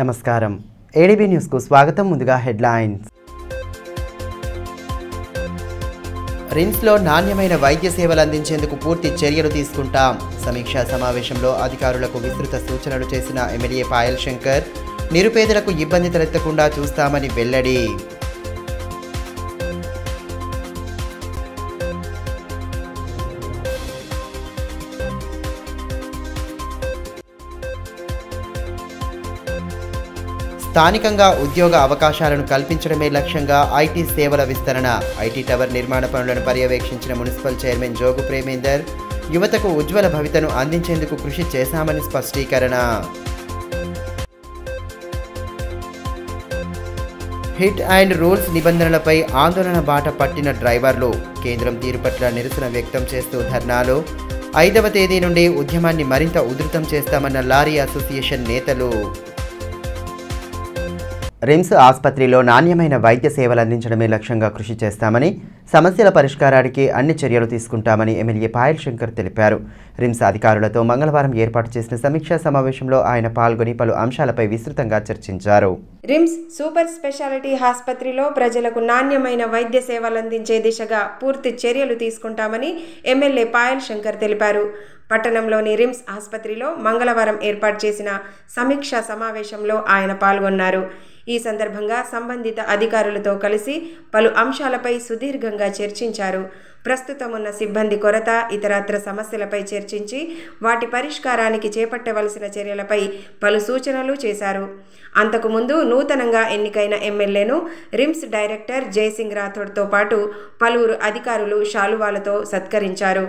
నమస్కారం ADB news కు స్వాగతం. ముందుగా హెడ్లైన్స్. రిమ్స్ లో నాణ్యమైన వైద్య సేవలు అందించేందుకు పూర్తి చర్యలు తీసుకుంటాం. సమీక్షా సమావేశంలో అధికారులకు విస్తృత సూచనలు చేసిన ఎమ్మెల్యే పాయల్ శంకర్ నిరుపేదలకు ఇబ్బంది తలెత్తకుండా చూస్తామని వెల్లడి. స్థానికంగా ఉద్యోగ అవకాశాలను కల్పించడమే లక్ష్యంగా ఐటీ సేవల విస్తరణ. ఐటీ టవర్ నిర్మాణ పనులను పర్యవేక్షించిన మున్సిపల్ చైర్మన్ జోగు ప్రేమేందర్ యువతకు ఉజ్వల భవితను అందించేందుకు కృషి చేశామని స్పష్టీకరణ. హిట్ అండ్ రూల్స్ నిబంధనలపై ఆందోళన బాట పట్టిన డ్రైవర్లు కేంద్రం తీరు పట్ల నిరసన వ్యక్తం చేస్తూ ధర్నాలు. 5వ తేదీ నుండి ఉద్యమాన్ని మరింత ఉధృతం చేస్తామన్న లారీ అసోసియేషన్ నేతలు. రిమ్స్ ఆసుపత్రిలో నాణ్యమైన వైద్య సేవలు అందించడమే లక్ష్యంగా కృషి చేస్తామని, సమస్యల పరిష్కారానికి అన్ని చర్యలు తీసుకుంటామని ఎమ్మెల్యే పాయల్ శంకర్ తెలిపారు. రిమ్స్ అధికారులతో మంగళవారం ఏర్పాటు చేసిన సమీక్షా సమావేశంలో ఆయన పాల్గొని పలు అంశాలపై విస్తృతంగా చర్చించారు. రిమ్స్ సూపర్ స్పెషాలిటీ ఆసుపత్రిలో ప్రజలకు నాణ్యమైన వైద్య సేవలు అందించే దిశగా పూర్తి చర్యలు తీసుకుంటామని ఎమ్మెల్యే పాయల్ శంకర్ తెలిపారు. పట్టణంలోని రిమ్స్ ఆసుపత్రిలో మంగళవారం ఏర్పాటు చేసిన సమీక్షా సమావేశంలో ఆయన పాల్గొన్నారు. ఈ సందర్భంగా సంబంధిత అధికారులతో కలిసి పలు అంశాలపై సుదీర్ఘంగా చర్చించారు. ప్రస్తుతం ఉన్న సిబ్బంది కొరత, ఇతరత్ర సమస్యలపై చర్చించి వాటి పరిష్కారానికి చేపట్టవలసిన చర్యలపై పలు సూచనలు చేశారు. అంతకుముందు నూతనంగా ఎన్నికైన ఎమ్మెల్యేను రిమ్స్ డైరెక్టర్ జయసింగ్ రాథోడ్తో పాటు పలువురు అధికారులు శాలువాలతో సత్కరించారు.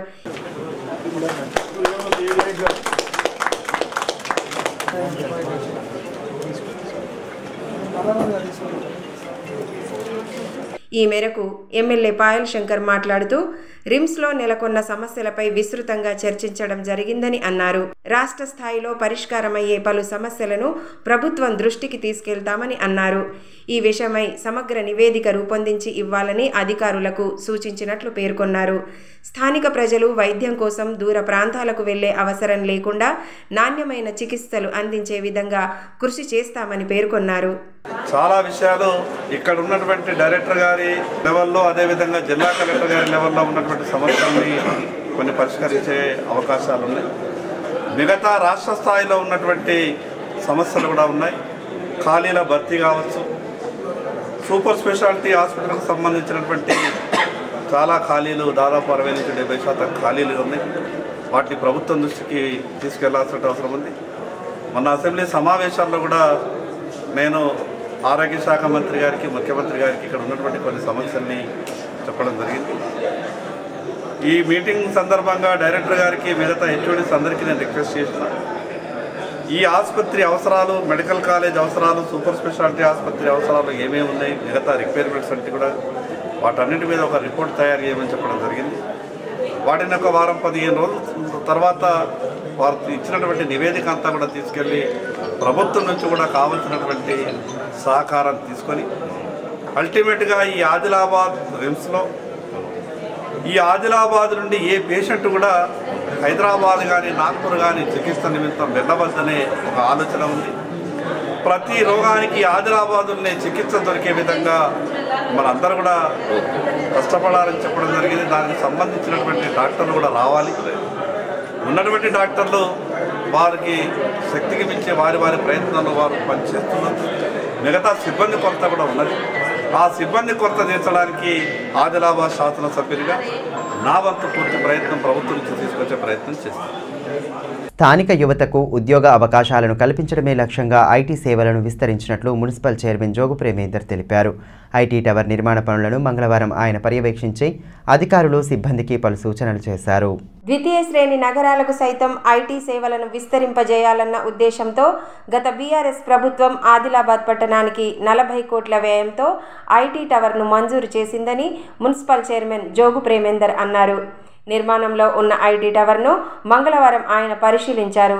ఈ మేరకు ఎమ్మెల్యే పాయల్ శంకర్ మాట్లాడుతూ రిమ్స్లో నెలకొన్న సమస్యలపై విస్తృతంగా చర్చించడం జరిగిందని అన్నారు. రాష్ట్ర స్థాయిలో పరిష్కారమయ్యే పలు సమస్యలను ప్రభుత్వం దృష్టికి తీసుకెళ్తామని అన్నారు. ఈ విషయమై సమగ్ర నివేదిక రూపొందించి ఇవ్వాలని అధికారులకు సూచించినట్లు పేర్కొన్నారు. స్థానిక ప్రజలు వైద్యం కోసం దూర ప్రాంతాలకు వెళ్లే అవసరం లేకుండా నాణ్యమైన చికిత్సలు అందించే విధంగా కృషి చేస్తామని పేర్కొన్నారు. చాలా విషయాలు ఇక్కడ ఉన్నటువంటి డైరెక్టర్ గారి లెవెల్లో, అదేవిధంగా జిల్లా కలెక్టర్ గారి లెవెల్లో ఉన్నటువంటి సమస్యల్ని కొన్ని పరిష్కరించే అవకాశాలు ఉన్నాయి. మిగతా రాష్ట్ర స్థాయిలో ఉన్నటువంటి సమస్యలు కూడా ఉన్నాయి. ఖాళీల భర్తీ కావచ్చు, సూపర్ స్పెషాలిటీ హాస్పిటల్కి సంబంధించినటువంటి చాలా ఖాళీలు, దాదాపు 60 నుంచి 70% ఖాళీలు ఉన్నాయి. వాటిని ప్రభుత్వం దృష్టికి తీసుకెళ్లాల్సిన అవసరం ఉంది. మొన్న అసెంబ్లీ సమావేశాల్లో కూడా నేను ఆరోగ్య శాఖ మంత్రి గారికి, ముఖ్యమంత్రి గారికి ఇక్కడ ఉన్నటువంటి కొన్ని సమస్యల్ని చెప్పడం జరిగింది. ఈ మీటింగ్ సందర్భంగా డైరెక్టర్ గారికి, మిగతా హెచ్ఓడీస్ అందరికీ నేను రిక్వెస్ట్ చేసిన, ఈ ఆసుపత్రి అవసరాలు, మెడికల్ కాలేజ్ అవసరాలు, సూపర్ స్పెషాలిటీ ఆసుపత్రి అవసరాలు ఏమేమి ఉన్నాయి, మిగతా రిక్వైర్మెంట్స్ అంటే కూడా వాటన్నిటి మీద ఒక రిపోర్ట్ తయారు చేయమని చెప్పడం జరిగింది. వాటిని ఒక వారం 15 రోజుల తర్వాత వారు ఇచ్చినటువంటి నివేదిక అంతా కూడా తీసుకెళ్ళి ప్రభుత్వం నుంచి కూడా కావాల్సినటువంటి సహకారం తీసుకొని అల్టిమేట్గా ఈ ఆదిలాబాద్ రిమ్స్లో, ఈ ఆదిలాబాద్ నుండి ఏ పేషెంట్ కూడా హైదరాబాద్ కానీ నాగ్పూర్ కానీ చికిత్స నిమిత్తం వెళ్ళవద్దనే ఒక ఆలోచన ఉంది. ప్రతి రోగానికి ఆదిలాబాదులోనే చికిత్స దొరికే విధంగా మనందరూ కూడా కష్టపడాలని చెప్పడం జరిగింది. దానికి సంబంధించినటువంటి డాక్టర్లు కూడా రావాలి. ఉన్నటువంటి డాక్టర్లు వారికి శక్తికి మించి వారి ప్రయత్నాల్లో వారు పనిచేస్తున్నారు. మిగతా సిబ్బంది కొరత కూడా ఉన్నది. ఆ సిబ్బంది కొరత తీర్చడానికి ఆదిలాబాద్ శాసనసభ్యునిగా నా వంతు పూర్తి ప్రయత్నం ప్రభుత్వం నుంచి తీసుకొచ్చే ప్రయత్నం చేస్తాను. స్థానిక యువతకు ఉద్యోగ అవకాశాలను కల్పించడమే లక్ష్యంగా ఐటీ సేవలను విస్తరించినట్లు మున్సిపల్ చైర్మన్ జోగు ప్రేమేందర్ తెలిపారు. ఐటీ టవర్ నిర్మాణ పనులను మంగళవారం ఆయన పర్యవేక్షించి అధికారులు, సిబ్బందికి పలు సూచనలు చేశారు. ద్వితీయ శ్రేణి నగరాలకు సైతం ఐటీ సేవలను విస్తరింపజేయాలన్న ఉద్దేశంతో గత బీఆర్ఎస్ ప్రభుత్వం ఆదిలాబాద్ పట్టణానికి 40 కోట్ల వ్యయంతో ఐటీ టవర్ను మంజూరు చేసిందని మున్సిపల్ చైర్మన్ జోగు ప్రేమేందర్ అన్నారు. నిర్మాణంలో ఉన్న ఐటీ టవర్ను మంగళవారం ఆయన పరిశీలించారు.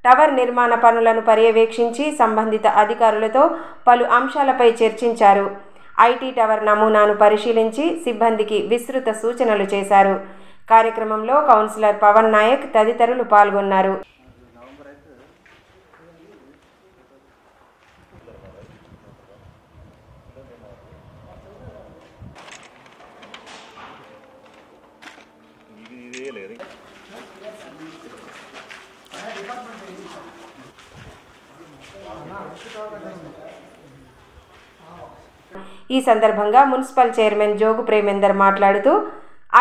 టవర్ నిర్మాణ పనులను పర్యవేక్షించి సంబంధిత అధికారులతో పలు అంశాలపై చర్చించారు. ఐటీ టవర్ నమూనాను పరిశీలించి సిబ్బందికి విస్తృత సూచనలు చేశారు. కార్యక్రమంలో కౌన్సిలర్ పవన్ నాయక్ తదితరులు పాల్గొన్నారు. ఈ సందర్భంగా మున్సిపల్ చైర్మన్ జోగు ప్రేమేందర్ మాట్లాడుతూ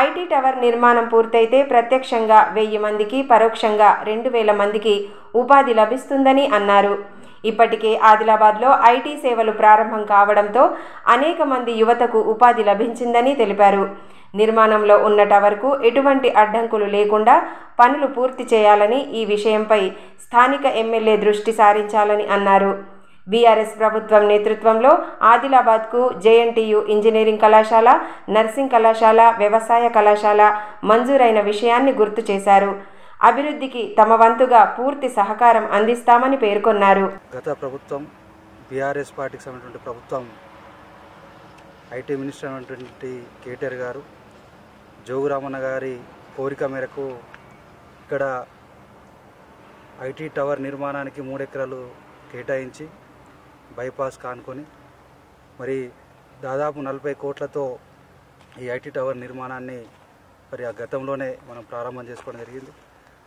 ఐటీ టవర్ నిర్మాణం పూర్తయితే ప్రత్యక్షంగా 1000 మందికి, పరోక్షంగా 2000 మందికి ఉపాధి లభిస్తుందని అన్నారు. ఇప్పటికే ఆదిలాబాద్లో ఐటీ సేవలు ప్రారంభం కావడంతో అనేక మంది యువతకు ఉపాధి లభించిందని తెలిపారు. నిర్మాణంలో ఉన్న టవర్కు ఎటువంటి అడ్డంకులు లేకుండా పనులు పూర్తి చేయాలని, ఈ విషయంపై స్థానిక ఎమ్మెల్యే దృష్టి సారించాలని అన్నారు. బీఆర్ఎస్ ప్రభుత్వం నేతృత్వంలో ఆదిలాబాద్కు జేఎన్టీయు ఇంజనీరింగ్ కళాశాల, నర్సింగ్ కళాశాల, వ్యవసాయ కళాశాల మంజూరైన విషయాన్ని గుర్తు చేశారు. అభివృద్ధికి తమ వంతుగా పూర్తి సహకారం అందిస్తామని పేర్కొన్నారు. గత ప్రభుత్వం బీఆర్ఎస్ పార్టీకి సంబంధించిన ప్రభుత్వం ఐటీ మినిస్టర్ అయినటువంటి కేటీఆర్ గారు జోగు రామన్న గారి కోరిక మేరకు ఇక్కడ ఐటీ టవర్ నిర్మాణానికి 3 ఎకరాలు కేటాయించి బైపాస్ కానుకొని మరి దాదాపు 40 కోట్లతో ఈ ఐటీ టవర్ నిర్మాణాన్ని మరి ఆ గతంలోనే మనం ప్రారంభం చేసుకోవడం జరిగింది.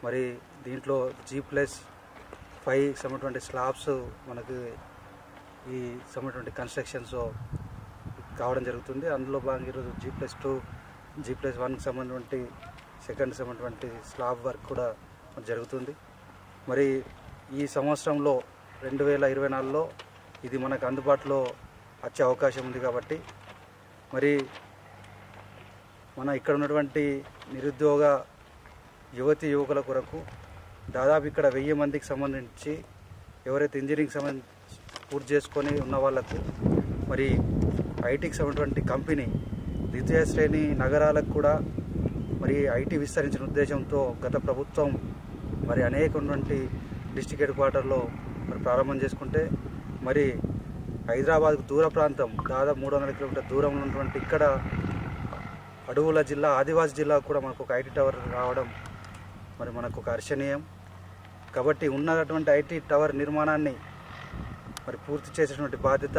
మరి దీంట్లో G+5 సంబంధించిన స్లాబ్స్ మనకు ఈ సంబంధించిన కన్స్ట్రక్షన్స్ కావడం జరుగుతుంది. అందులో భాగంగా ఈరోజు G+2, G+1కి సంబంధించిన సెకండ్ సంబంధించిన స్లాబ్ వర్క్ కూడా జరుగుతుంది. మరి ఈ సంవత్సరంలో 2024లో ఇది మనకు అందుబాటులో వచ్చే అవకాశం ఉంది కాబట్టి మరి మన ఇక్కడ ఉన్నటువంటి నిరుద్యోగ యువతి యువకుల కొరకు దాదాపు ఇక్కడ 1000 మందికి సంబంధించి ఎవరైతే ఇంజనీరింగ్ పూర్తి చేసుకొని ఉన్న వాళ్ళకు మరి ఐటీకి సంబంధించిన కంపెనీ ద్వితీయ శ్రేణి నగరాలకు కూడా మరి ఐటీ విస్తరించిన ఉద్దేశంతో గత ప్రభుత్వం మరి అనేకటువంటి డిస్ట్రిక్ట్ హెడ్ క్వార్టర్లో మరి ప్రారంభం చేసుకుంటే మరి హైదరాబాద్కు దూర ప్రాంతం దాదాపు 300 కిలోమీటర్ల దూరంలో ఉన్నటువంటి ఇక్కడ అడవుల జిల్లా, ఆదివాసీ జిల్లా కూడా మనకు ఒక ఐటీ టవర్ రావడం మరి మనకు ఒక హర్షణీయం. కాబట్టి ఉన్నటువంటి ఐటీ టవర్ నిర్మాణాన్ని మరి పూర్తి చేసేటువంటి బాధ్యత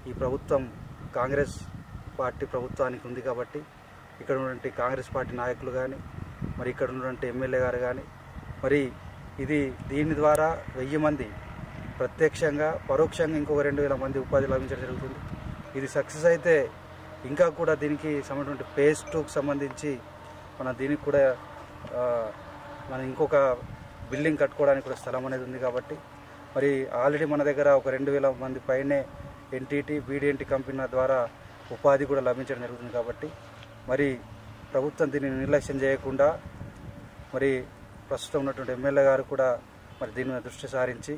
ఈ ప్రభుత్వం కాంగ్రెస్ పార్టీ ప్రభుత్వానికి ఉంది. కాబట్టి ఇక్కడ ఉన్నటువంటి కాంగ్రెస్ పార్టీ నాయకులు కానీ మరి ఇక్కడ ఉన్నటువంటి ఎమ్మెల్యే గారు కానీ మరి దీని ద్వారా 1000 మంది ప్రత్యక్షంగా, పరోక్షంగా ఇంకొక 2000 మంది ఉపాధి లభించడం జరుగుతుంది. ఇది సక్సెస్ అయితే ఇంకా కూడా దీనికి సంబంధించిన phase 2కి సంబంధించి దీనికి కూడా మనం ఇంకొక బిల్డింగ్ కట్టుకోవడానికి కూడా స్థలం అనేది ఉంది. కాబట్టి మరి ఆల్రెడీ మన దగ్గర ఒక 2000 మంది పైనే ఎన్టీటీ, బీడీఎన్టీ కంపెనీల ద్వారా ఉపాధి కూడా లభించడం జరుగుతుంది. కాబట్టి మరి ప్రభుత్వం దీన్ని నిర్లక్ష్యం చేయకుండా మరి ప్రస్తుతం ఉన్నటువంటి ఎమ్మెల్యే గారు కూడా మరి దీని మీద దృష్టి సారించి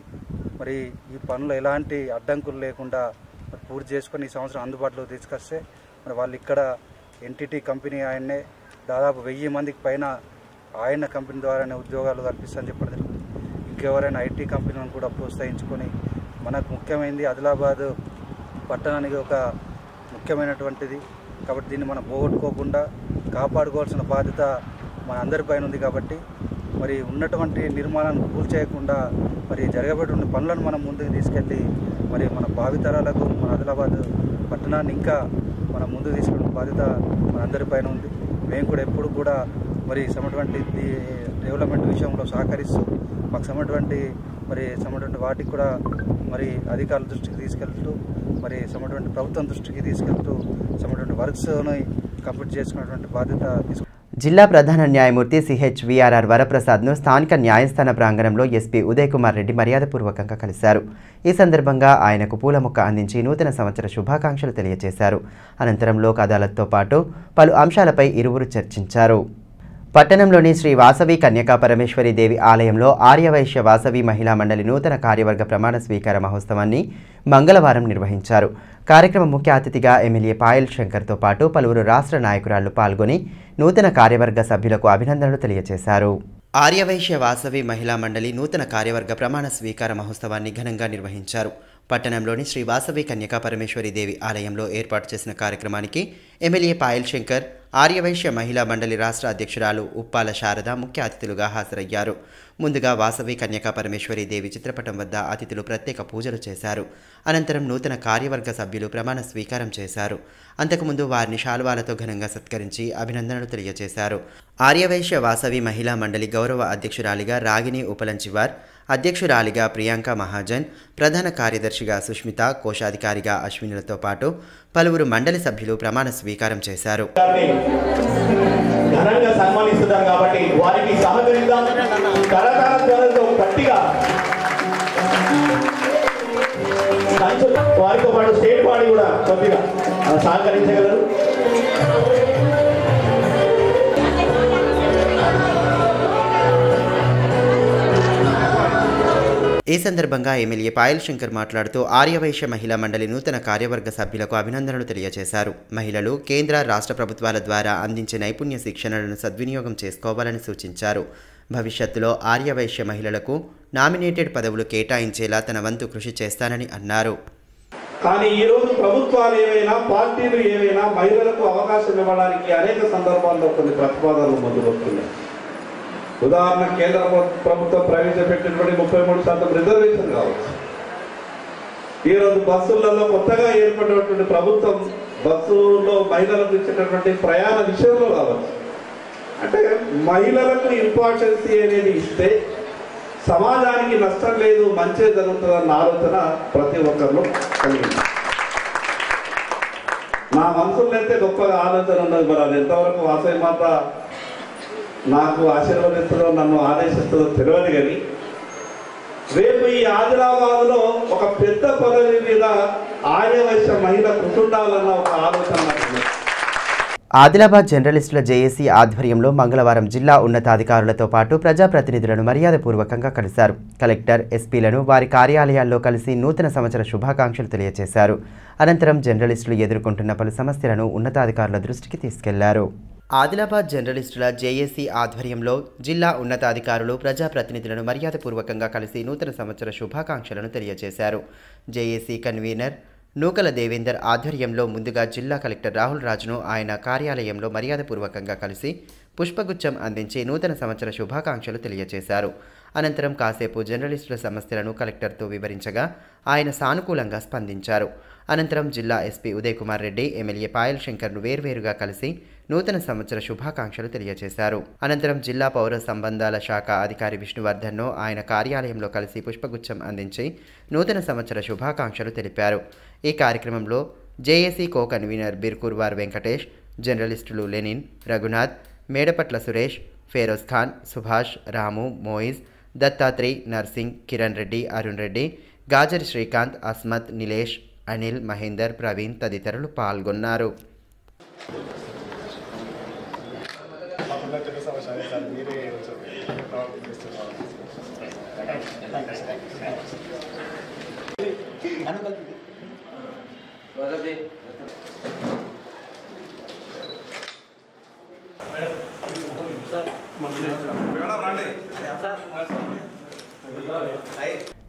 మరి ఈ పనులు ఎలాంటి అడ్డంకులు లేకుండా మరి పూర్తి చేసుకొని ఈ సంవత్సరం అందుబాటులోకి తీసుకొస్తే మరి వాళ్ళు ఇక్కడ ఎన్టీటీ కంపెనీ ఆయన్నే దాదాపు 1000 మందికి పైన ఆయన కంపెనీ ద్వారానే ఉద్యోగాలు కల్పిస్తారని చెప్పడం జరుగుతుంది. ఇంకెవరైనా ఐటీ కంపెనీలను కూడా ప్రోత్సహించుకొని మనకు ముఖ్యమైనది ఆదిలాబాద్ పట్టణానికి ఒక ముఖ్యమైనటువంటిది. కాబట్టి దీన్ని మనం పోగొట్టుకోకుండా కాపాడుకోవాల్సిన బాధ్యత మన అందరిపైన ఉంది. కాబట్టి మరి ఉన్నటువంటి నిర్మాణాన్ని కూల్చేయకుండా మరి జరగబెట్టిన పనులను మనం ముందుకు తీసుకెళ్ళి మరి మన భావితరాలకు మన ఆదిలాబాద్ పట్టణాన్ని ఇంకా మనం ముందుకు తీసుకునే బాధ్యత మన అందరిపైన ఉంది. మేము కూడా ఎప్పుడు కూడా మరి సమటువంటి డెవలప్మెంట్ విషయంలో సహకరిస్తూ మాకు సమటువంటి వాటికి కూడా మరి అధికారుల దృష్టికి తీసుకెళ్తూ మరి సమటువంటి ప్రభుత్వం దృష్టికి తీసుకెళ్తూ సమటువంటి వర్క్స్ని కంప్లీట్ చేసుకున్నటువంటి బాధ్యత తీసుకు. జిల్లా ప్రధాన న్యాయమూర్తి సిహెచ్విఆర్ఆర్ వరప్రసాద్ను స్థానిక న్యాయస్థాన ప్రాంగణంలో ఎస్పీ ఉదయ్ కుమార్ రెడ్డి మర్యాదపూర్వకంగా కలిశారు. ఈ సందర్భంగా ఆయనకు పూల మొక్క అందించి నూతన సంవత్సర శుభాకాంక్షలు తెలియజేశారు. అనంతరం లోక్ అదాలత్తో పాటు పలు అంశాలపై ఇరువురు చర్చించారు. పట్టణంలోని శ్రీ వాసవి కన్యకా పరమేశ్వరి దేవి ఆలయంలో ఆర్యవైశ్య వాసవి మహిళా మండలి నూతన కార్యవర్గ ప్రమాణ స్వీకార మహోత్సవాన్ని మంగళవారం నిర్వహించారు. కార్యక్రమ ముఖ్య అతిథిగా ఎమ్మెల్యే పాయల్ శంకర్తో పాటు పలువురు రాష్ట్ర నాయకురాళ్లు పాల్గొని నూతన కార్యవర్గ సభ్యులకు అభినందనలు తెలియజేశారు. ఆర్యవైశ్య వాసవి మహిళా మండలి నూతన కార్యవర్గ ప్రమాణ స్వీకార మహోత్సవాన్ని ఘనంగా నిర్వహించారు. పట్టణంలోని శ్రీ వాసవి కన్యకా పరమేశ్వరి దేవి ఆలయంలో ఏర్పాటు చేసిన కార్యక్రమానికి ఎమ్మెల్యే పాయల్ శంకర్, ఆర్యవైశ్య మహిళా మండలి రాష్ట్ర అధ్యక్షురాలు ఉప్పాల శారద ముఖ్య అతిథులుగా హాజరయ్యారు. ముందుగా వాసవి కన్యకా పరమేశ్వరి దేవి చిత్రపటం వద్ద అతిథులు ప్రత్యేక పూజలు చేశారు. అనంతరం నూతన కార్యవర్గ సభ్యులు ప్రమాణ స్వీకారం చేశారు. అంతకుముందు వారిని శాలువాలతో ఘనంగా సత్కరించి అభినందనలు తెలియజేశారు. ఆర్యవైశ్య వాసవి మహిళా మండలి గౌరవ అధ్యక్షురాలిగా రాగిని ఉపలంచివార్, అధ్యక్షురాలిగా ప్రియాంక మహాజన్, ప్రధాన కార్యదర్శిగా సుష్మిత, కోశాధికారిగా అశ్వినులతో పాటు పలువురు మండలి సభ్యులు ప్రమాణ స్వీకారం చేశారు. ఘనంగా సన్మానిస్తున్నారు కాబట్టి వారికి సహకరిద్దాం. కరతాళధ్వనులతో గట్టిగా వారితో పాటు స్టేట్ బాడీ కూడా కొద్దిగా సహకరించగలరు. ఈ సందర్భంగా ఎమ్మెల్యే పాయల్ శంకర్ మాట్లాడుతూ ఆర్యవైశ్య మహిళా మండలి నూతన కార్యవర్గ సభ్యులకు అభినందనలు తెలియజేశారు. మహిళలు కేంద్ర రాష్ట్ర ప్రభుత్వాల ద్వారా అందించే నైపుణ్య శిక్షణలను సద్వినియోగం చేసుకోవాలని సూచించారు. భవిష్యత్తులో ఆర్యవైశ్య మహిళలకు నామినేటెడ్ పదవులు కేటాయించేలా తన వంతు కృషి చేస్తానని అన్నారు. కానీ ఈరోజు ప్రభుత్వాలు ఏవైనా, పార్టీలు ఏవైనా మహిళలకు అవకాశం ఇవ్వడానికి అనేక సందర్భాల్లో కొన్ని ప్రతిపాదనలు ముందుకొస్తున్నాయి. ఉదాహరణ, కేంద్ర ప్రభుత్వం ప్రవేశపెట్టినటువంటి 33% రిజర్వేషన్ కావచ్చు. ఈరోజు బస్సులలో కొత్తగా ఏర్పడినటువంటి ప్రభుత్వం బస్సులో మహిళలకు ఇచ్చేటటువంటి ప్రయాణ విషయంలో కావచ్చు. అంటే మహిళలకు ఇంపార్టెన్సీ అనేది ఇస్తే సమాజానికి నష్టం లేదు, మంచి జరుగుతుందన్న ఆలోచన ప్రతి ఒక్కరిలో కలిగింది. నా మనసులో అయితే గొప్పగా ఆలోచన ఉన్నది. మరి అది ఎంతవరకు వాసవి మాత నాకు ఆశీర్వదిస్తుందో, నన్ను ఆదేశిస్తుందో తెలియదు. కానీ రేపు ఈ ఆదిలాబాద్లో ఒక పెద్ద పదవి మీద ఆర్యవైశ్య మహిళ కూర్చుండాలన్న ఒక ఆలోచన నాకు. ఆదిలాబాద్ జర్నలిస్టుల జేఏసీ ఆధ్వర్యంలో మంగళవారం జిల్లా ఉన్నతాధికారులతో పాటు ప్రజాప్రతినిధులను మర్యాదపూర్వకంగా కలిశారు. కలెక్టర్, ఎస్పీలను వారి కార్యాలయాల్లో కలిసి నూతన సంవత్సర శుభాకాంక్షలు తెలియజేశారు. అనంతరం జర్నలిస్టులు ఎదుర్కొంటున్న పలు సమస్యలను ఉన్నతాధికారుల దృష్టికి తీసుకెళ్లారు. ఆదిలాబాద్ జర్నలిస్టుల జేఏసీ ఆధ్వర్యంలో జిల్లా ఉన్నతాధికారులు ప్రజాప్రతినిధులను మర్యాదపూర్వకంగా కలిసి నూతన సంవత్సర శుభాకాంక్షలను తెలియజేశారు. జేఏసీ కన్వీనర్ నూకల దేవేందర్ ఆధ్వర్యంలో ముందుగా జిల్లా కలెక్టర్ రాహుల్ రాజ్ను ఆయన కార్యాలయంలో మర్యాదపూర్వకంగా కలిసి పుష్పగుచ్చం అందించి నూతన సంవత్సర శుభాకాంక్షలు తెలియజేశారు. అనంతరం కాసేపు జర్నలిస్టుల సమస్యలను కలెక్టర్తో వివరించగా ఆయన సానుకూలంగా స్పందించారు. అనంతరం జిల్లా ఎస్పీ ఉదయ్ కుమార్ రెడ్డి, ఎమ్మెల్యే పాయల్ శంకర్ను వేర్వేరుగా కలిసి నూతన సంవత్సర శుభాకాంక్షలు తెలియజేశారు. అనంతరం జిల్లా పౌర సంబంధాల శాఖ అధికారి విష్ణువర్ధన్ను ఆయన కార్యాలయంలో కలిసి పుష్పగుచ్చం అందించి నూతన సంవత్సర శుభాకాంక్షలు తెలిపారు. ఈ కార్యక్రమంలో జేఏసీ కో కన్వీనర్ బిర్కూర్వార్ వెంకటేష్, జర్నలిస్టులు లెనిన్, రఘునాథ్, మేడపట్ల సురేష్, ఫేరోజ్ ఖాన్, సుభాష్, రాము, మోయిజ్, దత్తాత్రేయ్, నర్సింగ్, కిరణ్ రెడ్డి, అరుణ్ రెడ్డి, గాజరి శ్రీకాంత్, అస్మత్, నిలేష్, అనిల్, మహేందర్, ప్రవీణ్ తదితరులు పాల్గొన్నారు.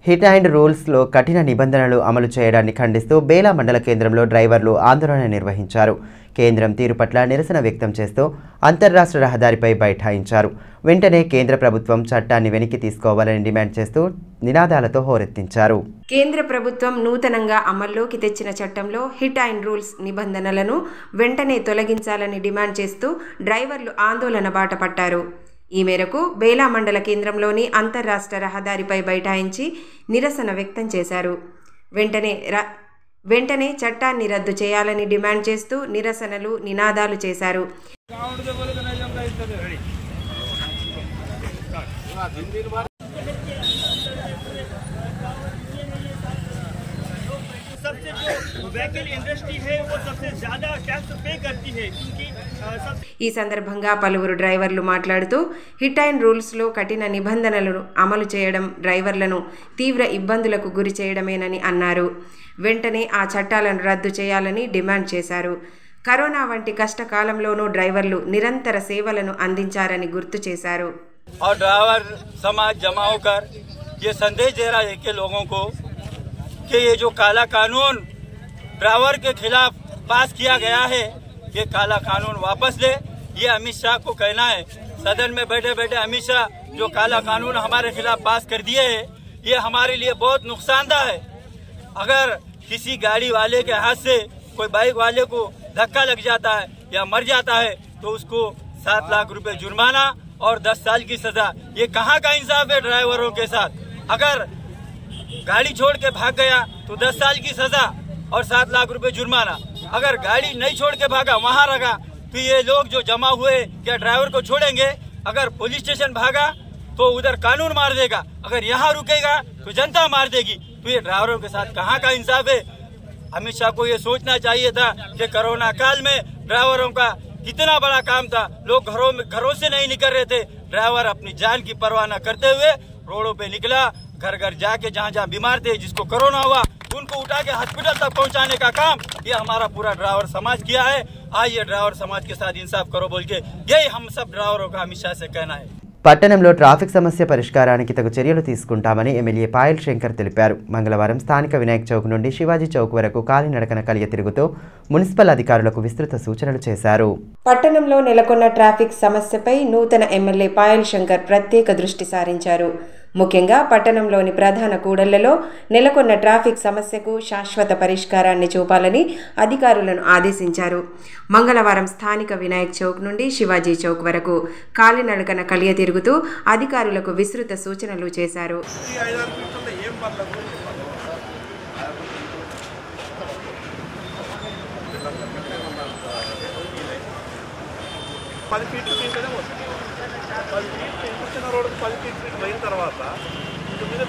హిట్ అండ్ రూల్స్లో కఠిన నిబంధనలు అమలు చేయడాన్ని ఖండిస్తూ బేలా మండల కేంద్రంలో డ్రైవర్లు ఆందోళన నిర్వహించారు. కేంద్రం తీరు పట్ల నిరసన వ్యక్తం చేస్తూ అంతర్రాష్ట్ర రహదారిపై బైఠాయించారు. వెంటనే కేంద్ర ప్రభుత్వం చట్టాన్ని వెనక్కి తీసుకోవాలని డిమాండ్ చేస్తూ నినాదాలతో హోరెత్తించారు. కేంద్ర ప్రభుత్వం నూతనంగా అమల్లోకి తెచ్చిన చట్టంలో హిట్ అండ్ రూల్స్ నిబంధనలను వెంటనే తొలగించాలని డిమాండ్ చేస్తూ డ్రైవర్లు ఆందోళన బాట పట్టారు. ఈ మేరకు బేలా మండల కేంద్రంలోని అంతర్రాష్ట్ర రహదారిపై బైఠాయించి నిరసన వ్యక్తం చేశారు. వెంటనే చట్టాన్ని రద్దు చేయాలని డిమాండ్ చేస్తూ నిరసనలు, నినాదాలు చేశారు. ఈ సందర్భంగా పలువురు డ్రైవర్లు మాట్లాడుతూ హిట్ అండ్ రూల్స్లో కఠిన నిబంధనలను అమలు చేయడం డ్రైవర్లను తీవ్ర ఇబ్బందులకు గురి చేయడమేనని అన్నారు. వెంటనే ఆ చట్టాలను రద్దు చేయాలని డిమాండ్ చేశారు. కరోనా వంటి కష్టకాలంలోనూ డ్రైవర్లు నిరంతర సేవలను అందించారని గుర్తు చేశారు. और ड्राइवर समाज जमा होकर ये संदेश दे रहा है कि लोगों को कि ये जो काला कानून ड्राइवर के खिलाफ पास किया गया है, ये काला कानून वापस ले, ये अमित शाह को कहना है। सदन में बैठे बैठे अमित शाह जो काला कानून हमारे खिलाफ पास कर दिए है, ये हमारे लिए बहुत नुकसानदायक है। अगर किसी गाड़ी वाले के हाथ से कोई बाइक वाले को धक्का लग जाता है या मर जाता है तो उसको 7 लाख रुपए जुर्माना और 10 साल की सजा। ये कहाँ का इंसाफ है ड्राइवरों के साथ? अगर गाड़ी छोड़ के भाग गया तो 10 साल की सजा और 7 लाख रुपए जुर्माना। अगर गाड़ी नहीं छोड़ के भागा, वहां रखा, तो ये लोग जो जमा हुए क्या ड्राइवर को छोड़ेंगे? अगर पुलिस स्टेशन भागा तो उधर कानून मार देगा, अगर यहाँ रुकेगा तो जनता मार देगी। तो ये ड्राइवरों के साथ कहाँ का इंसाफ है? अमित शाह को ये सोचना चाहिए था कि कोरोना काल में ड्राइवरों का कितना बड़ा काम था। लोग घरों से नहीं निकल रहे थे, ड्राइवर अपनी जान की परवाह न करते हुए रोडों पे निकला, घर घर जाके जहाँ जहाँ बीमार थे, जिसको कोरोना हुआ उनको उठा के हॉस्पिटल तक पहुँचाने का काम ये हमारा पूरा ड्राइवर समाज किया है। आज ये ड्राइवर समाज के साथ इंसाफ करो बोल के यही हम सब ड्राइवरों का अमित शाह से कहना है। పట్టణంలో ట్రాఫిక్ సమస్య పరిష్కారానికి తగు చర్యలు తీసుకుంటామని ఎమ్మెల్యే పాయల్ శంకర్ తెలిపారు. మంగళవారం స్థానిక వినాయక్ చౌక్ నుండి శివాజీ చౌక్ వరకు కాలినడకన కలియ తిరుగుతూ మున్సిపల్ అధికారులకు విస్తృత సూచనలు చేశారు. పట్టణంలో నెలకొన్న ట్రాఫిక్ సమస్యపై నూతన ఎమ్మెల్యే పాయల్ శంకర్ ప్రత్యేక దృష్టి సారించారు. ముఖ్యంగా పట్టణంలోని ప్రధాన కూడళ్లలో నెలకొన్న ట్రాఫిక్ సమస్యకు శాశ్వత పరిష్కారాన్ని చూపాలని అధికారులను ఆదేశించారు. మంగళవారం స్థానిక వినాయక్ చౌక్ నుండి శివాజీ చౌక్ వరకు కాలినడకన కలియ తిరుగుతూ అధికారులకు విస్తృత సూచనలు చేశారు. రోడ్ 10 ఫీట్ అయిన తర్వాత మిగతా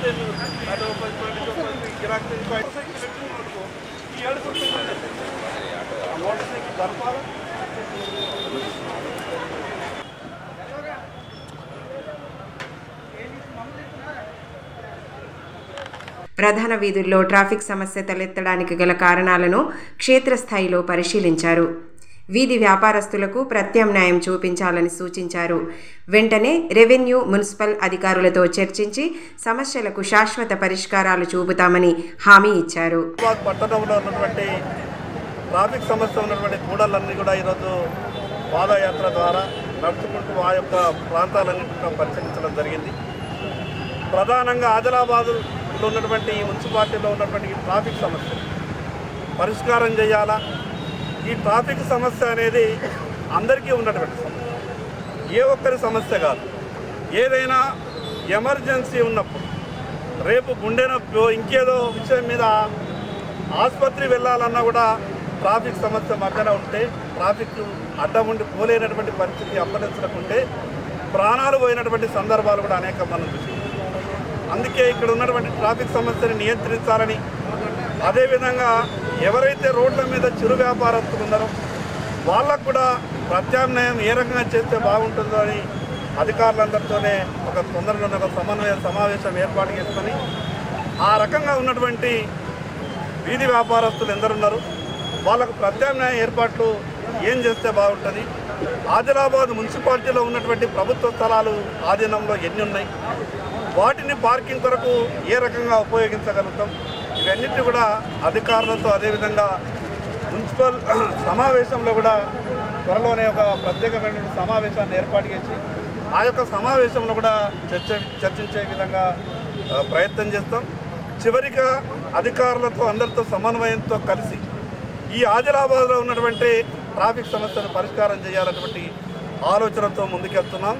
ప్రధాన వీధుల్లో ట్రాఫిక్ సమస్య తలెత్తడానికి గల కారణాలను క్షేత్రస్థాయిలో పరిశీలించారు. వీధి వ్యాపారస్తులకు ప్రత్యామ్నాయం చూపించాలని సూచించారు. వెంటనే రెవెన్యూ, మున్సిపల్ అధికారులతో చర్చించి సమస్యలకు శాశ్వత పరిష్కారాలు చూపుతామని హామీ ఇచ్చారు. పట్టణంలో ఉన్నటువంటి ట్రాఫిక్ సమస్య ఉన్నటువంటి కూడళ్ళన్నీ కూడా ఈరోజు పాదయాత్ర ద్వారా నడుచుకుంటూ ఆ యొక్క ప్రాంతాలన్నింటిలో పరిశీలించడం జరిగింది. ప్రధానంగా ఆదిలాబాద్లో ఉన్నటువంటి మున్సిపాలిటీలో ఉన్నటువంటి ట్రాఫిక్ సమస్య పరిష్కారం చేయాలా. ఈ ట్రాఫిక్ సమస్య అనేది అందరికీ ఉన్నటువంటి సమస్య, ఏ ఒక్కరి సమస్య కాదు. ఏదైనా ఎమర్జెన్సీ ఉన్నప్పుడు, రేపు గుండె నొప్పి ఇంకేదో విషయం మీద ఆసుపత్రి వెళ్ళాలన్నా కూడా ట్రాఫిక్ సమస్య మధ్యన ఉంటే, ట్రాఫిక్ అడ్డం ఉండి పోలేనటువంటి పరిస్థితి అంబులెన్స్లకు ఉంటే ప్రాణాలు పోయినటువంటి సందర్భాలు కూడా అనేక మనం చూసాం. అందుకే ఇక్కడ ఉన్నటువంటి ట్రాఫిక్ సమస్యని నియంత్రించాలని, అదేవిధంగా ఎవరైతే రోడ్ల మీద చిరు వ్యాపారస్తులు ఉన్నారో వాళ్ళకు కూడా ప్రత్యామ్నాయం ఏ రకంగా చేస్తే బాగుంటుందో అని అధికారులందరితోనే ఒక తొందరలోనే ఒక సమావేశం ఏర్పాటు చేసుకొని ఆ రకంగా ఉన్నటువంటి వీధి వ్యాపారస్తులు ఎందరున్నారు వాళ్ళకు ప్రత్యామ్నాయ ఏర్పాట్లు ఏం చేస్తే బాగుంటుంది, ఆదిలాబాద్ మున్సిపాలిటీలో ఉన్నటువంటి ప్రభుత్వ స్థలాలు ఆధీనంలో ఎన్ని ఉన్నాయి, వాటిని పార్కింగ్ కొరకు ఏ రకంగా ఉపయోగించగలుగుతాం, ఇవన్నిటి కూడా అధికారులతో అదేవిధంగా మున్సిపల్ సమావేశంలో కూడా త్వరలోనే ఒక ప్రత్యేకమైన సమావేశాన్ని ఏర్పాటు చేసి ఆ యొక్క సమావేశంలో కూడా చర్చించే విధంగా ప్రయత్నం చేస్తాం. చివరిగా అధికారులతో అందరితో సమన్వయంతో కలిసి ఈ ఆదిలాబాద్లో ఉన్నటువంటి ట్రాఫిక్ సమస్యను పరిష్కారం చేయాలన్నటువంటి ఆలోచనతో ముందుకెళ్తున్నాం.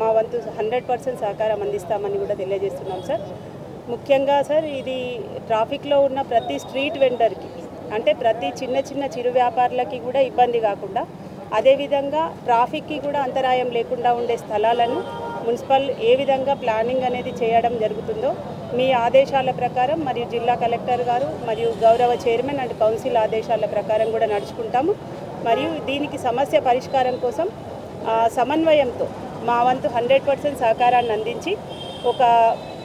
మా వంతు 100% సహకారం అందిస్తామని కూడా తెలియజేస్తున్నాం సార్. ముఖ్యంగా సార్ ఇది ట్రాఫిక్లో ఉన్న ప్రతి స్ట్రీట్ వెండర్కి, అంటే ప్రతి చిన్న చిన్న చిరు వ్యాపారులకి కూడా ఇబ్బంది కాకుండా, అదేవిధంగా ట్రాఫిక్కి కూడా అంతరాయం లేకుండా ఉండే స్థలాలను మున్సిపల్ ఏ విధంగా ప్లానింగ్ అనేది చేయడం జరుగుతుందో మీ ఆదేశాల ప్రకారం మరియు జిల్లా కలెక్టర్ గారు మరియు గౌరవ చైర్మన్ అండ్ కౌన్సిల్ ఆదేశాల ప్రకారం కూడా నడుచుకుంటాము. మరియు దీనికి సమస్య పరిష్కారం కోసం సమన్వయంతో మా వంతు 100% సహకారాన్ని అందించి ఒక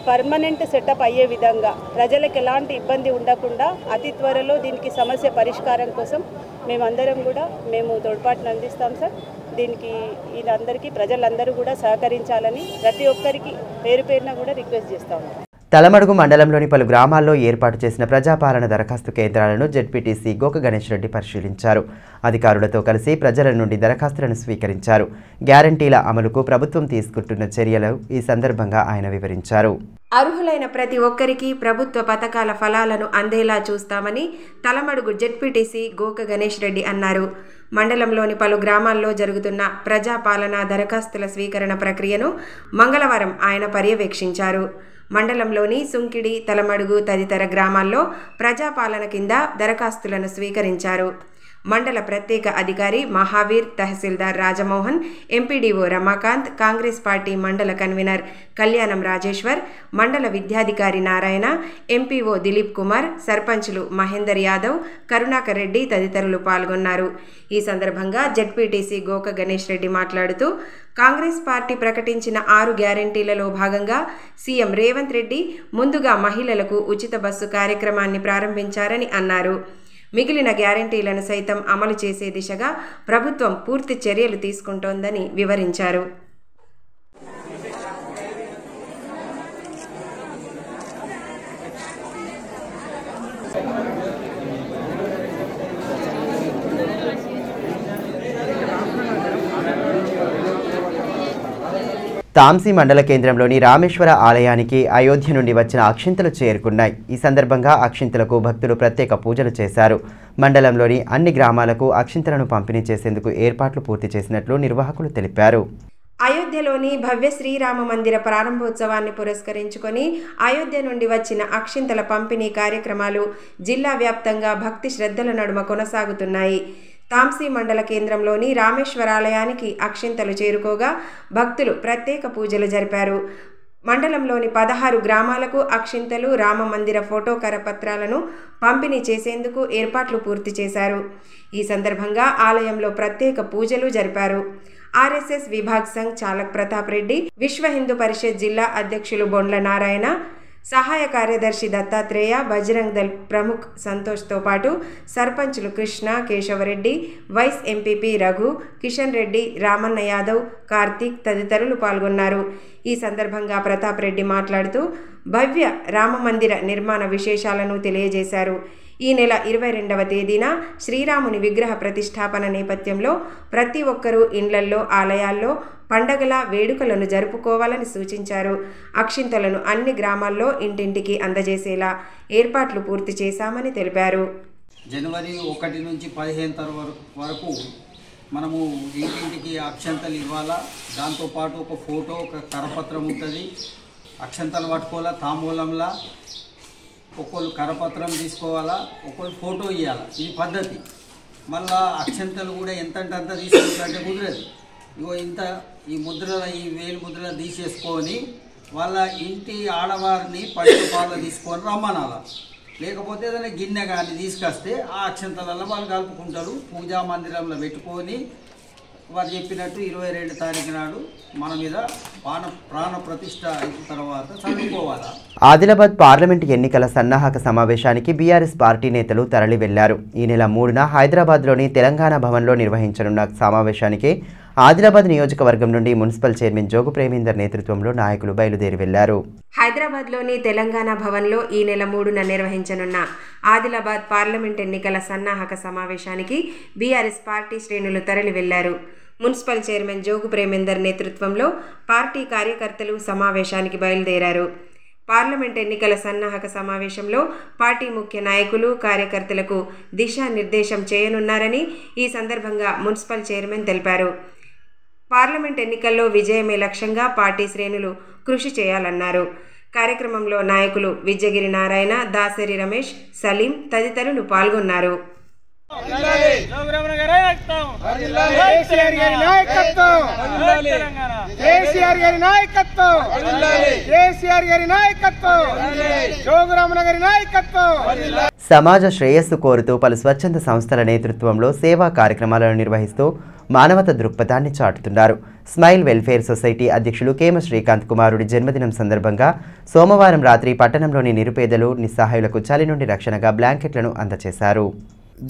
పర్మనెంట్ సెటప్ అయ్యే విధంగా ప్రజలకు ఎలాంటి ఇబ్బంది ఉండకుండా అతి త్వరలో దీనికి సమస్య పరిష్కారం కోసం మేమందరం కూడా తోడ్పాటును అందిస్తాం సార్. దీనికి ఇదందరికీ ప్రజలందరూ కూడా సహకరించాలని ప్రతి ఒక్కరికి పేరు పేరున కూడా రిక్వెస్ట్ చేస్తాము. తలమడుగు మండలంలోని పలు గ్రామాల్లో ఏర్పాటు చేసిన ప్రజాపాలన దరఖాస్తు కేంద్రాలను జెడ్పీటీసీ గోక గణేష్ రెడ్డి పరిశీలించారు. అధికారులతో కలిసి ప్రజల నుండి దరఖాస్తులను స్వీకరించారు. గ్యారంటీల అమలుకు ప్రభుత్వం తీసుకుంటున్న చర్యలు ఈ సందర్భంగా ఆయన వివరించారు. అర్హులైన ప్రతి ఒక్కరికి ప్రభుత్వ పథకాల ఫలాలను అందేలా చూస్తామని తలమడుగు జెడ్పీటీసీ గోక గణేష్ రెడ్డి అన్నారు. మండలంలోని పలు గ్రామాల్లో జరుగుతున్న ప్రజాపాలన దరఖాస్తుల స్వీకరణ ప్రక్రియను మంగళవారం ఆయన పర్యవేక్షించారు. మండలంలోని సుంకిడి, తలమడుగు తదితర గ్రామాల్లో ప్రజాపాలన కింద దరఖాస్తులను స్వీకరించారు. మండల ప్రత్యేక అధికారి మహావీర్, తహసీల్దార్ రాజమోహన్, ఎంపీడీఓ రమాకాంత్, కాంగ్రెస్ పార్టీ మండల కన్వీనర్ కళ్యాణం రాజేశ్వర్, మండల విద్యాధికారి నారాయణ, ఎంపీఓ దిలీప్ కుమార్, సర్పంచులు మహేందర్ యాదవ్, కరుణాకర్ రెడ్డి తదితరులు పాల్గొన్నారు. ఈ సందర్భంగా జెడ్పీటీసీ గోక గణేష్ రెడ్డి మాట్లాడుతూ కాంగ్రెస్ పార్టీ ప్రకటించిన 6 గ్యారెంటీలలో భాగంగా సీఎం రేవంత్ రెడ్డి ముందుగా మహిళలకు ఉచిత బస్సు కార్యక్రమాన్ని ప్రారంభించారని అన్నారు. మిగిలిన గ్యారెంటీలను సైతం అమలు చేసే దిశగా ప్రభుత్వం పూర్తి చర్యలు తీసుకుంటోందని వివరించారు. తాంసీ మండల కేంద్రంలోని రామేశ్వర ఆలయానికి అయోధ్య నుండి వచ్చిన అక్షింతలు చేరుకున్నాయి. ఈ సందర్భంగా అక్షింతలకు భక్తులు ప్రత్యేక పూజలు చేశారు. మండలంలోని అన్ని గ్రామాలకు అక్షింతలను పంపిణీ చేసేందుకు ఏర్పాట్లు పూర్తి చేసినట్లు నిర్వాహకులు తెలిపారు. అయోధ్యలోని భవ్య శ్రీరామ మందిర ప్రారంభోత్సవాన్ని పురస్కరించుకొని అయోధ్య నుండి వచ్చిన అక్షింతల పంపిణీ కార్యక్రమాలు జిల్లా వ్యాప్తంగా భక్తి శ్రద్ధల నడుమ కొనసాగుతున్నాయి. తాంసీ మండల కేంద్రంలోని రామేశ్వరాలయానికి అక్షింతలు చేరుకోగా భక్తులు ప్రత్యేక పూజలు జరిపారు. మండలంలోని 16 గ్రామాలకు అక్షింతలు, రామ మందిర ఫోటో కరపత్రాలను పంపిణీ చేసేందుకు ఏర్పాట్లు పూర్తి చేశారు. ఈ సందర్భంగా ఆలయంలో ప్రత్యేక పూజలు జరిపారు. ఆర్ఎస్ఎస్ విభాగ్ సంఘ్ చాలక్ ప్రతాప్ రెడ్డి, విశ్వ హిందూ పరిషత్ జిల్లా అధ్యక్షులు బొండ్ల నారాయణ, సహాయ కార్యదర్శి దత్తాత్రేయ, బజరంగ్ దళ్ ప్రముఖ్ సంతోష్తో పాటు సర్పంచులు కృష్ణ, కేశవరెడ్డి, వైస్ ఎంపీపీ రఘు, కిషన్ రెడ్డి, రామన్న యాదవ్, కార్తీక్ తదితరులు పాల్గొన్నారు. ఈ సందర్భంగా ప్రతాప్ రెడ్డి మాట్లాడుతూ భవ్య రామ మందిర నిర్మాణ విశేషాలను తెలియజేశారు. ఈ నెల 22వ తేదీన శ్రీరాముని విగ్రహ ప్రతిష్టాపన నేపథ్యంలో ప్రతి ఒక్కరూ ఇండ్లల్లో, ఆలయాల్లో పండగల వేడుకలను జరుపుకోవాలని సూచించారు. అక్షింతలను అన్ని గ్రామాల్లో ఇంటింటికి అందజేసేలా ఏర్పాట్లు పూర్తి చేశామని తెలిపారు. జనవరి 1 నుంచి 15 వరకు మనము ఇంటింటికి అక్షంతలు ఇవ్వాలా. దాంతోపాటు ఒక ఫోటో, ఒక కరపత్రం ఉంటుంది. అక్షంతలు పట్టుకోవాలా, తాంబూలంలా ఒక్కొక్కరు కరపత్రం తీసుకోవాలా, ఒక్కొక్కరు ఫోటో ఇవ్వాలా. ఇది పద్ధతి. మళ్ళా అక్షంతలు కూడా ఎంతంటే అంత తీసుకుంటే కుదరదు. ఇగో ఇంత ఈ ముద్రల, ఈ వేలు ముద్రలు తీసేసుకొని వాళ్ళ ఇంటి ఆడవారిని పట్టు పాలు తీసుకొని రమ్మనాల. లేకపోతే ఏదైనా గిన్నె కానీ తీసుకొస్తే ఆ అక్షంతలలో వాళ్ళు కలుపుకుంటారు. పూజా మందిరంలో పెట్టుకొని వారు చెప్పినట్టు 22 తారీఖు నాడు మన మీద ప్రాణ ప్రతిష్ఠ అయిన తర్వాత చదువుకోవాలా. ఆదిలాబాద్ పార్లమెంట్ ఎన్నికల సన్నాహక సమావేశానికి బీఆర్ఎస్ పార్టీ నేతలు తరలి వెళ్లారు. ఈ నెల 3న హైదరాబాద్లోని తెలంగాణ భవన్లో నిర్వహించనున్న సమావేశానికి ఆదిలాబాద్ నియోజకవర్గం నుండి మున్సిపల్ చైర్మన్ జోగు ప్రేమేందర్ నేతృత్వంలో నాయకులు బయలుదేరి వెళ్లారు. హైదరాబాద్లోని తెలంగాణ భవన్లో ఈ నెల 3న నిర్వహించనున్న ఆదిలాబాద్ పార్లమెంట్ ఎన్నికల సన్నాహక సమావేశానికి బీఆర్ఎస్ పార్టీ శ్రేణులు తరలి వెళ్లారు. మున్సిపల్ చైర్మన్ జోగు ప్రేమేందర్ నేతృత్వంలో పార్టీ కార్యకర్తలు సమావేశానికి బయలుదేరారు. పార్లమెంట్ ఎన్నికల సన్నాహక సమావేశంలో పార్టీ ముఖ్య నాయకులు, కార్యకర్తలకు దిశానిర్దేశం చేయనున్నారని ఈ సందర్భంగా మున్సిపల్ చైర్మన్ తెలిపారు. పార్లమెంట్ ఎన్నికల్లో విజయమే లక్ష్యంగా పార్టీ శ్రేణులు కృషి చేయాలన్నారు. కార్యక్రమంలో నాయకులు విజ్జగిరి నారాయణ, దాసరి రమేష్, సలీం తదితరులు పాల్గొన్నారు. సమాజ శ్రేయస్సు కోరుతూ పలు స్వచ్ఛంద సంస్థల నేతృత్వంలో సేవా కార్యక్రమాలను నిర్వహిస్తూ మానవత దృక్పథాన్ని చాటుతున్నారు. స్మైల్ వెల్ఫేర్ సొసైటీ అధ్యక్షులు కేమ శ్రీకాంత్ కుమారుడి జన్మదినం సందర్భంగా సోమవారం రాత్రి పట్టణంలోని నిరుపేదలు, నిస్సహాయులకు చలి నుండి రక్షణగా బ్లాంకెట్లను అందజేశారు.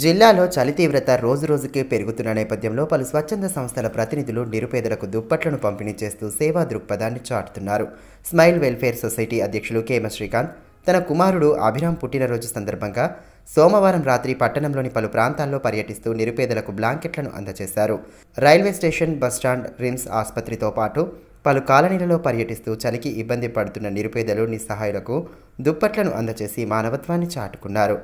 జిల్లాలో చలి తీవ్రత రోజురోజుకే పెరుగుతున్న నేపథ్యంలో పలు స్వచ్ఛంద సంస్థల ప్రతినిధులు నిరుపేదలకు దుప్పట్లను పంపిణీ చేస్తూ సేవా దృక్పథాన్ని చాటుతున్నారు. స్మైల్ వెల్ఫేర్ సొసైటీ అధ్యక్షులు కేమ శ్రీకాంత్ తన కుమారుడు అభిరామ్ పుట్టినరోజు సందర్భంగా సోమవారం రాత్రి పట్టణంలోని పలు ప్రాంతాల్లో పర్యటిస్తూ నిరుపేదలకు బ్లాంకెట్లను అందజేశారు. రైల్వే స్టేషన్, బస్టాండ్, రిమ్స్ ఆసుపత్రితో పాటు పలు కాలనీలలో పర్యటిస్తూ చలికి ఇబ్బంది పడుతున్న నిరుపేదలు నిస్సహాయులకు దుప్పట్లను అందజేసి మానవత్వాన్ని చాటుకున్నారు.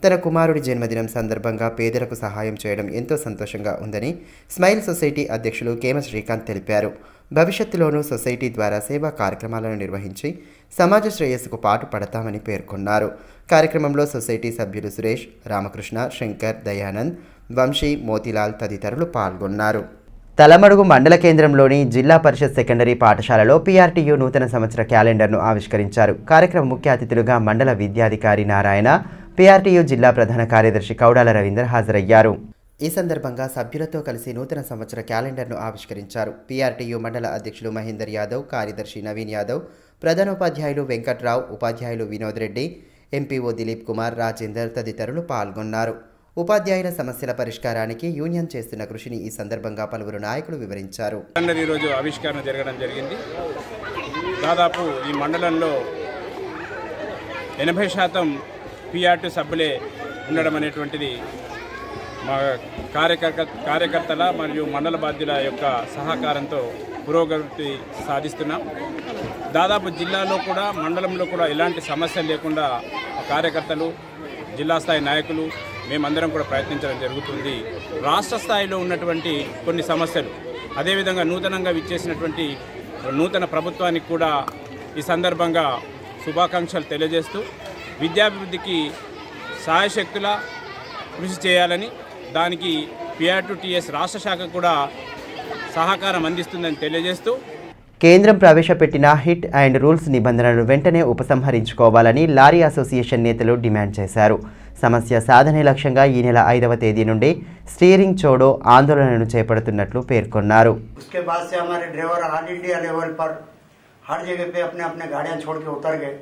తన కుమారుడి జన్మదినం సందర్భంగా పేదలకు సహాయం చేయడం ఎంతో సంతోషంగా ఉందని స్మైల్ సొసైటీ అధ్యక్షులు కేమ శ్రీకాంత్ తెలిపారు. భవిష్యత్తులోనూ సొసైటీ ద్వారా సేవా కార్యక్రమాలను నిర్వహించి సమాజ శ్రేయస్సుకు పాటు పడతామని పేర్కొన్నారు. కార్యక్రమంలో సొసైటీ సభ్యులు సురేష్, రామకృష్ణ, శంకర్, దయానంద్, వంశీ, మోతిలాల్ తదితరులు పాల్గొన్నారు. తలమడుగు మండల కేంద్రంలోని జిల్లా పరిషత్ సెకండరీ పాఠశాలలో పీఆర్టీయూ నూతన సంవత్సర క్యాలెండర్ను ఆవిష్కరించారు. కార్యక్రమ ముఖ్య అతిథులుగా మండల విద్యాధికారి నారాయణ, పీఆర్టీయూ జిల్లా ప్రధాన కార్యదర్శి కౌడాల రవీందర్ హాజరయ్యారు. ఈ సందర్భంగా సభ్యులతో కలిసి నూతన సంవత్సర క్యాలెండర్ను ఆవిష్కరించారు. పీఆర్టీయూ మండల అధ్యక్షులు మహేందర్ యాదవ్, కార్యదర్శి నవీన్ యాదవ్, ప్రధానోపాధ్యాయులు వెంకట్రావు, ఉపాధ్యాయులు వినోద్ రెడ్డి, ఎంపీఓ దిలీప్ కుమార్, రాజేందర్ తదితరులు పాల్గొన్నారు. ఉపాధ్యాయుల సమస్యల పరిష్కారానికి యూనియన్ చేస్తున్న కృషిని ఈ సందర్భంగా పలువురు నాయకులు వివరించారు. ఈరోజు ఆవిష్కరణ జరగడం జరిగింది. దాదాపు ఈ మండలంలో 80% పీఆర్టీ సభ్యులే ఉండడం అనేటువంటిది మా కార్యకర్తల మరియు మండల బాధ్యుల యొక్క సహకారంతో పురోగతి సాధిస్తున్నాం. దాదాపు జిల్లాలో కూడా మండలంలో కూడా ఎలాంటి సమస్యలు లేకుండా కార్యకర్తలు, జిల్లా స్థాయి నాయకులు మేమందరం కూడా ప్రయత్నించడం జరుగుతుంది. రాష్ట్ర స్థాయిలో ఉన్నటువంటి కొన్ని సమస్యలు, అదేవిధంగా నూతనంగా విచ్చేసినటువంటి నూతన ప్రభుత్వానికి కూడా ఈ సందర్భంగా శుభాకాంక్షలు తెలియజేస్తూ విద్యాభివృద్ధికి సాయశక్తుల కృషి చేయాలని, దానికి పీఆర్2టీఎస్ రాష్ట్ర శాఖ కూడా సహకారం అందిస్తుందని తెలియజేస్తూ కేంద్రం ప్రవేశపెట్టిన హిట్ అండ్ రూల్స్ నిబంధనలను వెంటనే ఉపసంహరించుకోవాలని లారీ అసోసియేషన్ నేతలు డిమాండ్ చేశారు. సమస్య సాధనే లక్ష్యంగా ఈ నెల 5వ తేదీ నుండి స్టీరింగ్ చోడో ఆందోళనను చేపడుతున్నట్లు పేర్కొన్నారు. उसके बाद से हमारे ड्राइवर ऑल इंडिया लेवल पर हर जगह पे अपने अपने गाड़ियां छोड़ के उतर गए.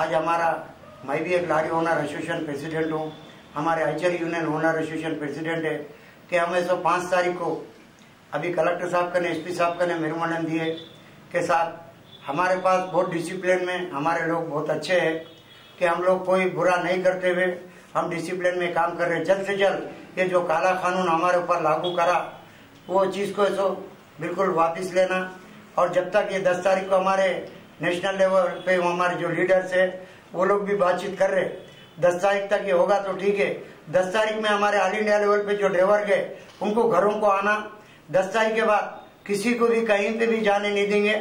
आज हमारा मैं भी एक लारी ओनर एसोसिएशन प्रेसिडेंट हूँ, हमारे Eicher union owner association president है कि हमें 5 तारीख को अभी कलेक्टर साहब का ने एसपी साहब का ने मेमोरेंडम दिए के साथ हमारे पास बहुत डिसिप्लिन में हमारे लोग बहुत अच्छे हैं कि हम लोग कोई बुरा नहीं करते हुए हम डिसिप्लिन में काम कर रहे हैं. जल्द से जल्द ये जो काला कानून हमारे ऊपर लागू करा वो चीज को ऐसो बिल्कुल वापस लेना. और जब तक ये 10 तारीख को हमारे नेशनल लेवल पे हमारे जो लीडर्स है वो लोग भी बातचीत कर रहे, 10 तारीख तक ये होगा तो ठीक है. 10 तारीख में हमारे ऑल इंडिया लेवल पे जो ड्राइवर गए उनको घरों को आना. 10 तारीख के बाद किसी को भी कहीं पे भी जाने नहीं देंगे,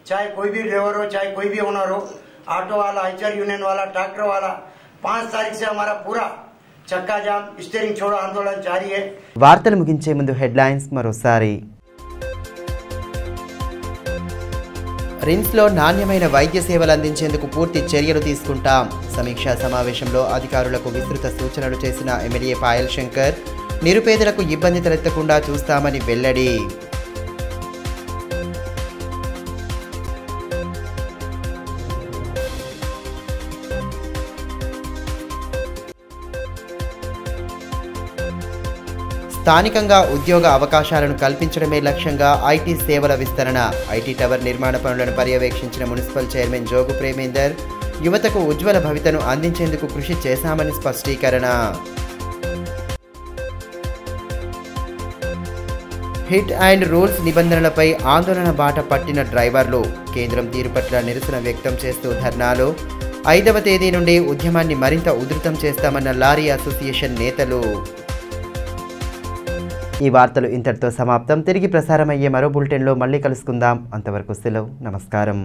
चाहे कोई भी ड्राइवर हो, चाहे कोई भी ओनर हो, ऑटो वाला, आइचर यूनियन वाला, ट्रैक्टर वाला. 5 तारीख से हमारा पूरा चक्का जाम स्टीयरिंग छोड़ो आंदोलन जारी है. వార్తలు ముగించే ముందు హెడ్లైన్స్ మరోసారి. రిమ్స్లో నాణ్యమైన వైద్య సేవలు అందించేందుకు పూర్తి చర్యలు తీసుకుంటాం. సమీక్షా సమావేశంలో అధికారులకు విస్తృత సూచనలు చేసిన ఎమ్మెల్యే పాయల్ శంకర్, నిరుపేదలకు ఇబ్బంది తలెత్తకుండా చూస్తామని వెల్లడి. స్థానికంగా ఉద్యోగ అవకాశాలను కల్పించడమే లక్ష్యంగా ఐటీ సేవల విస్తరణ. ఐటీ టవర్ నిర్మాణ పనులను పర్యవేక్షించిన మున్సిపల్ చైర్మన్ జోగు ప్రేమేందర్, యువతకు ఉజ్వల భవితను అందించేందుకు కృషి చేశామని స్పష్టీకరణ. హిట్ అండ్ రూల్స్ నిబంధనలపై ఆందోళన బాట పట్టిన డ్రైవర్లు, కేంద్రం తీరు పట్ల నిరసన వ్యక్తం చేస్తూ ధర్నాలు. 5వ తేదీ నుండి ఉద్యమాన్ని మరింత ఉధృతం చేస్తామన్న లారీ అసోసియేషన్ నేతలు. ఈ వార్తలు ఇంతటితో సమాప్తం. తిరిగి ప్రసారమయ్యే మరో బులెటిన్లో మళ్ళీ కలుసుకుందాం. అంతవరకు సెలవు. నమస్కారం.